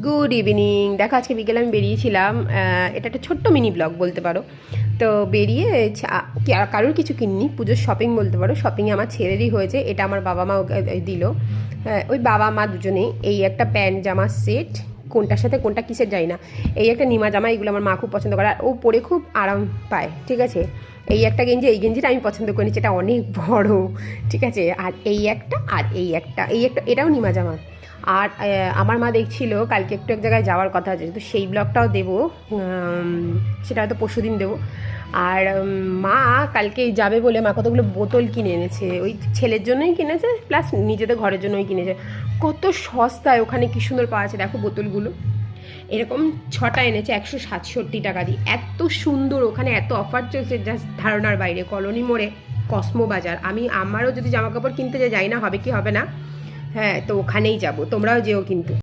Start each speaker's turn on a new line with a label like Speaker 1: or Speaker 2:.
Speaker 1: Good evening. দেখো আজকে বিকেলে আমি বেরিয়েছিলাম, এটা একটা ছোট্ট মিনি ব্লগ বলতে পারো। তো বেরিয়ে কারোর কিছু কিনিনি, পুজোর শপিং বলতে পারো। শপিংয়ে আমার ছেলেরই হয়েছে, এটা আমার বাবা মা ওকে দিল। ওই বাবা মা দুজনেই এই একটা প্যান্ট জামা সেট, কোনটার সাথে কোনটা কিসের যাই না, এই একটা নিমা জামা, এগুলো আমার মা খুব পছন্দ করে আর ও পরে খুব আরাম পায়, ঠিক আছে। এই একটা গেঞ্জি, এই গেঞ্জিটা আমি পছন্দ করি, এটা অনেক বড়, ঠিক আছে। আর এই একটা, আর এই একটা এটাও নিমা জামা। আর আমার মা দেখছিল কালকে একটু এক জায়গায় যাওয়ার কথা আছে, তো সেই ব্লগটাও দেবো, সেটা হয়তো পরশু দিন দেবো। আর মা কালকে যাবে বলে মা কতগুলো বোতল কিনে এনেছে, ওই ছেলের জন্যই কিনেছে প্লাস নিজেদের ঘরের জন্যই কিনেছে। কত সস্তায় ওখানে, কী সুন্দর পাওয়া আছে দেখো বোতলগুলো। এরকম 6টা এনেছে 167 টাকা দিয়ে, এত সুন্দর। ওখানে এত অফার চলছে জাস্ট ধারণার বাইরে। কলোনি মোড়ে কসমো বাজার। আমারও যদি জামা কাপড় কিনতে যাই না হবে কি হবে না, হ্যাঁ, তো ওখানেই যাব, তোমরাও যেও কিন্তু।